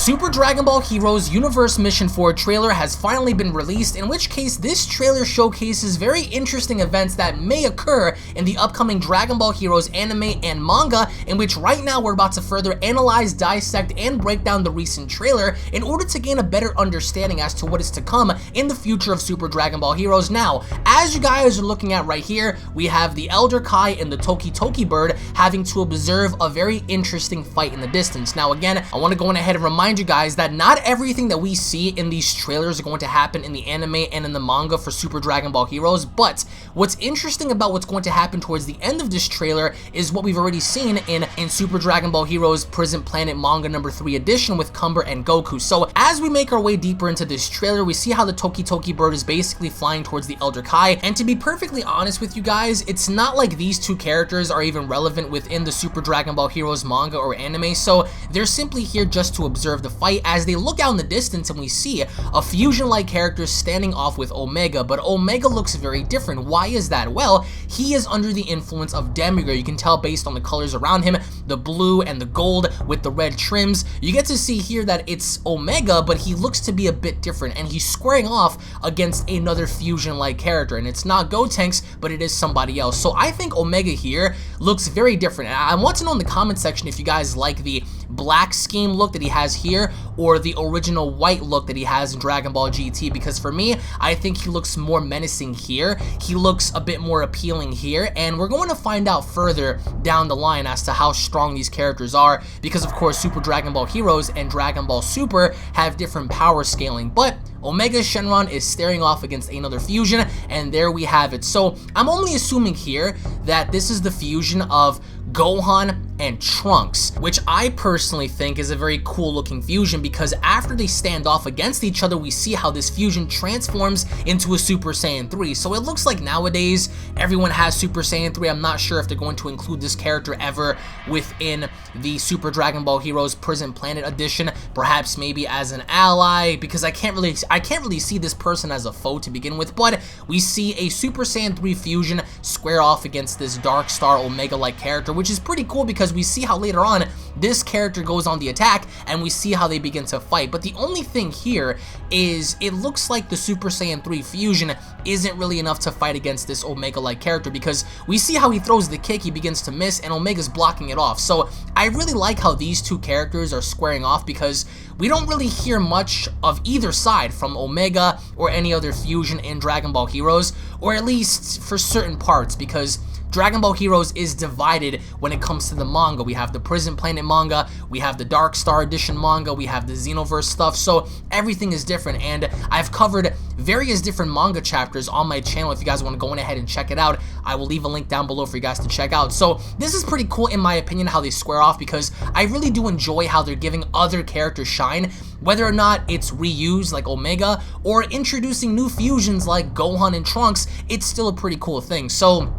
Super Dragon Ball Heroes Universe Mission 4 trailer has finally been released, in which case this trailer showcases very interesting events that may occur in the upcoming Dragon Ball Heroes anime and manga, in which right now we're about to further analyze, dissect, and break down the recent trailer in order to gain a better understanding as to what is to come in the future of Super Dragon Ball Heroes. Now, as you guys are looking at right here, we have the Elder Kai and the Toki Toki bird having to observe a very interesting fight in the distance. Now again, I want to go on ahead and remind you guys that not everything that we see in these trailers are going to happen in the anime and in the manga for Super Dragon Ball Heroes, but what's interesting about what's going to happen towards the end of this trailer is what we've already seen in Super Dragon Ball Heroes Prison Planet Manga number 3 edition with Cumber and Goku. So as we make our way deeper into this trailer, we see how the Toki Toki bird is basically flying towards the Elder Kai, and to be perfectly honest with you guys, it's not like these two characters are even relevant within the Super Dragon Ball Heroes manga or anime, so they're simply here just to observe the fight as they look out in the distance and we see a fusion-like character standing off with Omega, but Omega looks very different. Why is that? Well, he is under the influence of Dabura. You can tell based on the colors around him, the blue and the gold with the red trims. You get to see here that it's Omega, but he looks to be a bit different, and he's squaring off against another fusion-like character, and it's not Gotenks, but it is somebody else. So I think Omega here looks very different, and I want to know in the comment section if you guys like the black scheme look that he has here or the original white look that he has in Dragon Ball GT, because for me, I think he looks more menacing here. He looks a bit more appealing here, and we're going to find out further down the line as to how strong these characters are, because of course Super Dragon Ball Heroes and Dragon Ball Super have different power scaling, but Omega Shenron is staring off against another fusion, and there we have it. So I'm only assuming here that this is the fusion of Gohan and Trunks, which I personally think is a very cool looking fusion, because after they stand off against each other, we see how this fusion transforms into a Super Saiyan 3. So it looks like nowadays everyone has Super Saiyan 3. I'm not sure if they're going to include this character ever within the Super Dragon Ball Heroes Prison Planet edition, perhaps maybe as an ally, because I can't really see this person as a foe to begin with. But we see a Super Saiyan 3 fusion square off against this Dark Star Omega-like character, which is pretty cool because we see how later on this character goes on the attack and we see how they begin to fight. But the only thing here is it looks like the Super Saiyan 3 fusion isn't really enough to fight against this Omega-like character, because we see how he throws the kick, he begins to miss, and Omega's blocking it off. So I really like how these two characters are squaring off, because we don't really hear much of either side from Omega or any other fusion in Dragon Ball Heroes, or at least for certain parts, because Dragon Ball Heroes is divided when it comes to the manga. We have the Prison Planet manga, we have the Dark Star Edition manga, we have the Xenoverse stuff, so everything is different, and I've covered various different manga chapters on my channel. If you guys want to go ahead and check it out, I will leave a link down below for you guys to check out. So this is pretty cool in my opinion how they square off, because I really do enjoy how they're giving other characters shine, whether or not it's reused like Omega or introducing new fusions like Gohan and Trunks. It's still a pretty cool thing. So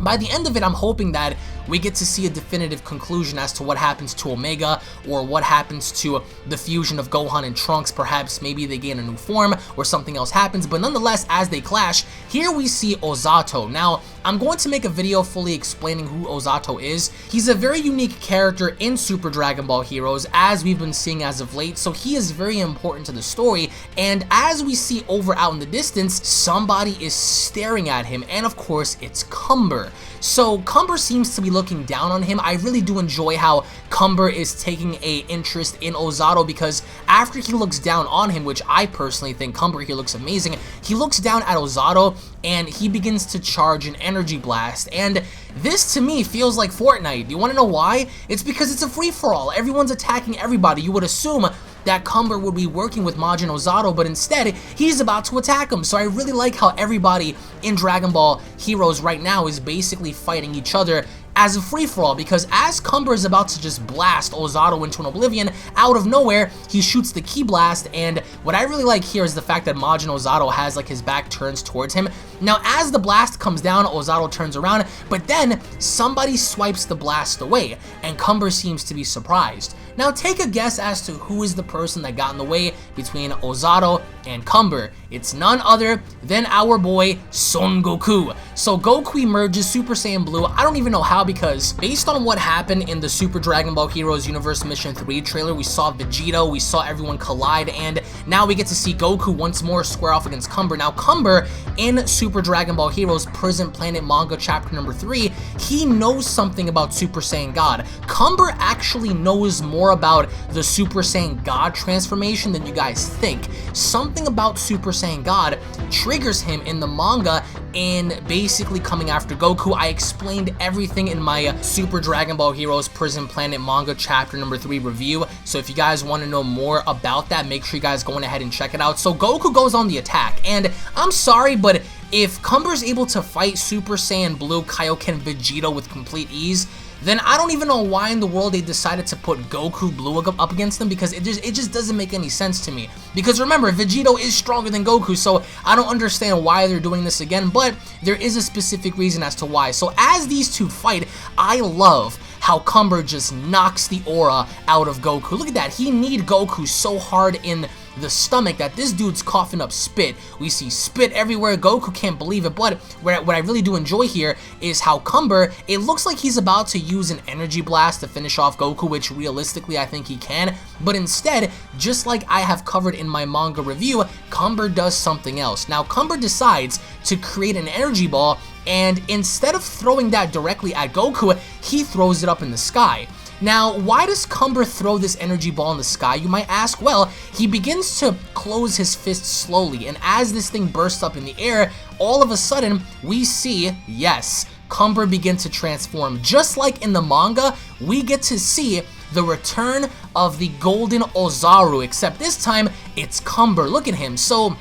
by the end of it, I'm hoping that we get to see a definitive conclusion as to what happens to Omega, or what happens to the fusion of Gohan and Trunks. Perhaps maybe they gain a new form or something else happens, but nonetheless, as they clash, here we see Ozato. Now, I'm going to make a video fully explaining who Ozato is. He's a very unique character in Super Dragon Ball Heroes, as we've been seeing as of late, so he is very important to the story, and as we see over out in the distance, somebody is staring at him, and of course, it's Cumber. So Cumber seems to be looking down on him. I really do enjoy how Cumber is taking a interest in Ozato, because after he looks down on him, which I personally think Cumber here looks amazing, he looks down at Ozato and he begins to charge an energy blast, and this to me feels like Fortnite. You want to know why? It's because it's a free-for-all. Everyone's attacking everybody. You would assume that Cumber would be working with Majin Ozato, but instead, he's about to attack him. So I really like how everybody in Dragon Ball Heroes right now is basically fighting each other as a free-for-all, because as Cumber is about to just blast Ozato into an oblivion, out of nowhere, he shoots the Ki Blast, and what I really like here is the fact that Majin Ozato has like his back turns towards him. Now, as the blast comes down, Ozato turns around, but then somebody swipes the blast away, and Cumber seems to be surprised. Now, take a guess as to who is the person that got in the way between Ozato and Cumber. It's none other than our boy Son Goku. So Goku emerges Super Saiyan Blue. I don't even know how, because based on what happened in the Super Dragon Ball Heroes Universe Mission 3 trailer, we saw Vegito, we saw everyone collide, and now we get to see Goku once more square off against Cumber. Now Cumber, in Super Dragon Ball Heroes Prison Planet Manga chapter number 3, he knows something about Super Saiyan God. Cumber actually knows more about the Super Saiyan God transformation than you guys think. Something about Super Saiyan God triggers him in the manga in basically coming after Goku. I explained everything in my Super Dragon Ball Heroes Prison Planet Manga chapter number 3 review, so if you guys want to know more about that, make sure you guys go ahead and check it out. So Goku goes on the attack, and I'm sorry, but if Cumber's able to fight Super Saiyan Blue Kaioken Vegito with complete ease, then I don't even know why in the world they decided to put Goku Blue up against them, because it just doesn't make any sense to me. Because remember, Vegito is stronger than Goku, so I don't understand why they're doing this again, but there is a specific reason as to why. So as these two fight, I love how Cumber just knocks the aura out of Goku. Look at that, he kneed Goku so hard in the stomach that this dude's coughing up spit. We see spit everywhere. Goku can't believe it, but what I really do enjoy here is how Cumber, it looks like he's about to use an energy blast to finish off Goku, which realistically I think he can, but instead, just like I have covered in my manga review, Cumber does something else. Now Cumber decides to create an energy ball, and instead of throwing that directly at Goku, he throws it up in the sky. Now, why does Cumber throw this energy ball in the sky, you might ask? Well, he begins to close his fist slowly, and as this thing bursts up in the air, all of a sudden, we see, yes, Cumber begin to transform. Just like in the manga, we get to see the return of the Golden Ozaru, except this time, it's Cumber. Look at him. So,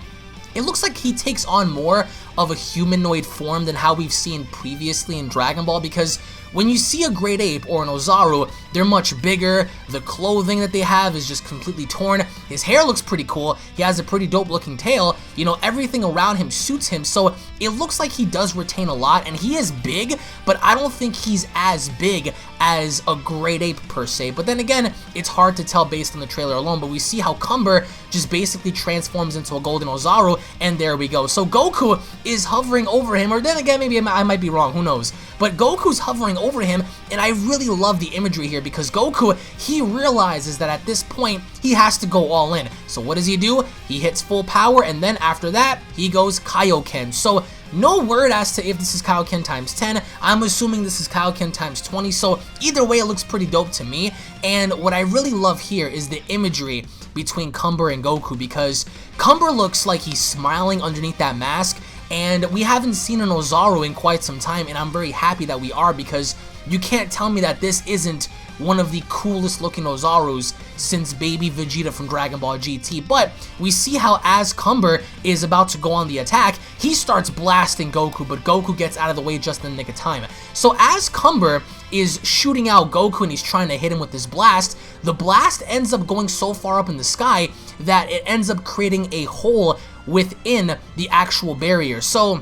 it looks like he takes on more of a humanoid form than how we've seen previously in Dragon Ball, because when you see a great ape or an Ozaru, they're much bigger, the clothing that they have is just completely torn, his hair looks pretty cool, he has a pretty dope looking tail, you know, everything around him suits him, so it looks like he does retain a lot, and he is big, but I don't think he's as big as a great ape per se. But then again, it's hard to tell based on the trailer alone, but we see how Cumber just basically transforms into a Golden Ozaru, and there we go. So Goku is hovering over him, or then again, maybe I might be wrong, who knows, but Goku's hovering over him, and I really love the imagery here, because Goku, he realizes that at this point, he has to go all in. So what does he do? He hits full power, and then after that, he goes Kaioken. So no word as to if this is Kaioken times 10. I'm assuming this is Kaioken times 20, so either way, it looks pretty dope to me. And what I really love here is the imagery between Cumber and Goku, because Cumber looks like he's smiling underneath that mask, and we haven't seen an Ozaru in quite some time, and I'm very happy that we are, because you can't tell me that this isn't one of the coolest looking Ozarus since Baby Vegeta from Dragon Ball GT. But we see how as Cumber is about to go on the attack, he starts blasting Goku, but Goku gets out of the way just in the nick of time. So as Cumber is shooting out Goku and he's trying to hit him with this blast, the blast ends up going so far up in the sky that it ends up creating a hole within the actual barrier. So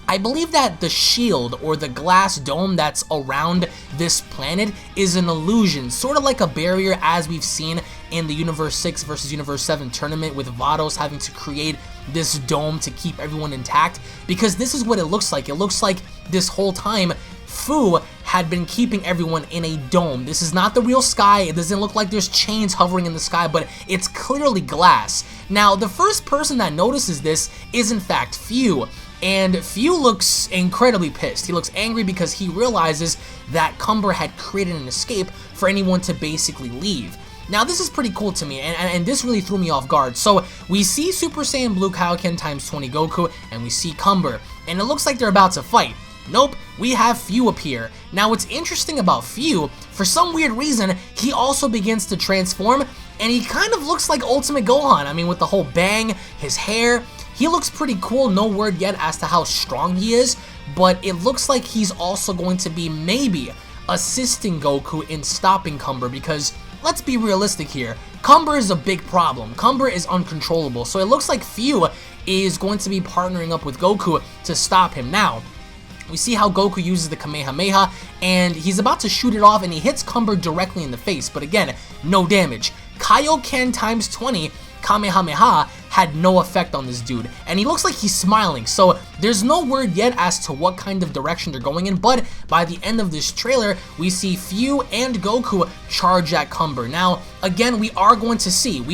I believe that the shield or the glass dome that's around this planet is an illusion, sort of like a barrier as we've seen in the Universe 6 versus Universe 7 tournament with Vados having to create this dome to keep everyone intact, because this is what it looks like. It looks like this whole time Fu had been keeping everyone in a dome. This is not the real sky. It doesn't look like there's chains hovering in the sky, but it's clearly glass. Now, the first person that notices this is in fact Fu. And Fu looks incredibly pissed. He looks angry because he realizes that Cumber had created an escape for anyone to basically leave. Now this is pretty cool to me, and this really threw me off guard. So we see Super Saiyan Blue Kaioken times 20 Goku, and we see Cumber, and it looks like they're about to fight. Nope, we have Fu appear. Now what's interesting about Fu, for some weird reason, he also begins to transform, and he kind of looks like Ultimate Gohan. I mean, with the whole bang, his hair, he looks pretty cool. No word yet as to how strong he is, but it looks like he's also going to be maybe assisting Goku in stopping Cumber, because let's be realistic here. Cumber is a big problem. Cumber is uncontrollable, so it looks like Fu is going to be partnering up with Goku to stop him. Now, we see how Goku uses the Kamehameha, and he's about to shoot it off, and he hits Cumber directly in the face, but again, no damage. Kaioken times 20 Kamehameha had no effect on this dude, and he looks like he's smiling. So there's no word yet as to what kind of direction they're going in, but by the end of this trailer, we see Fu and Goku charge at Cumber. Now, again, we are going to see an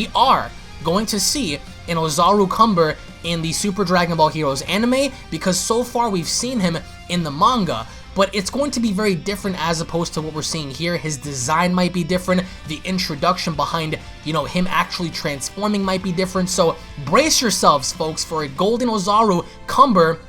Ozaru Cumber in the Super Dragon Ball Heroes anime, because so far we've seen him in the manga, but it's going to be very different as opposed to what we're seeing here. His design might be different, the introduction behind, you know, him actually transforming might be different, so brace yourselves, folks, for a Golden Ozaru Cumber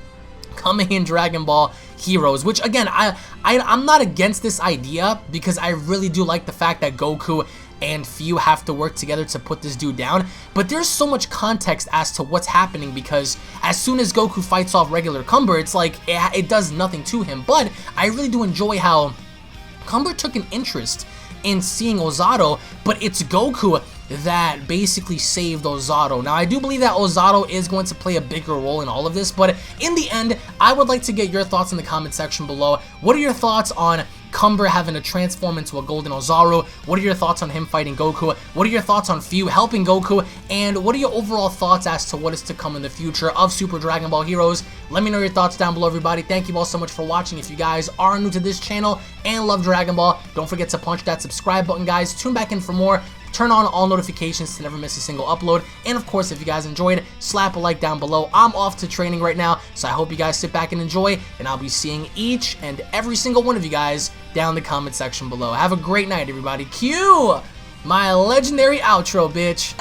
coming in Dragon Ball Heroes, which again, I'm not against this idea, because I really do like the fact that Goku and Fu have to work together to put this dude down, but there's so much context as to what's happening, because as soon as Goku fights off regular Cumber, it's like it does nothing to him. But I really do enjoy how Cumber took an interest in seeing Ozaru, but it's Goku that basically saved Ozaru. Now, I do believe that Ozaru is going to play a bigger role in all of this, but in the end, I would like to get your thoughts in the comment section below. What are your thoughts on Cumber having to transform into a Golden Ozaru? What are your thoughts on him fighting Goku? What are your thoughts on Fu helping Goku? And what are your overall thoughts as to what is to come in the future of Super Dragon Ball Heroes? Let me know your thoughts down below, everybody. Thank you all so much for watching. If you guys are new to this channel and love Dragon Ball, don't forget to punch that subscribe button, guys. Tune back in for more. Turn on all notifications to never miss a single upload. And of course, if you guys enjoyed, slap a like down below. I'm off to training right now, so I hope you guys sit back and enjoy, and I'll be seeing each and every single one of you guys down in the comment section below. Have a great night, everybody. Cue my legendary outro, bitch.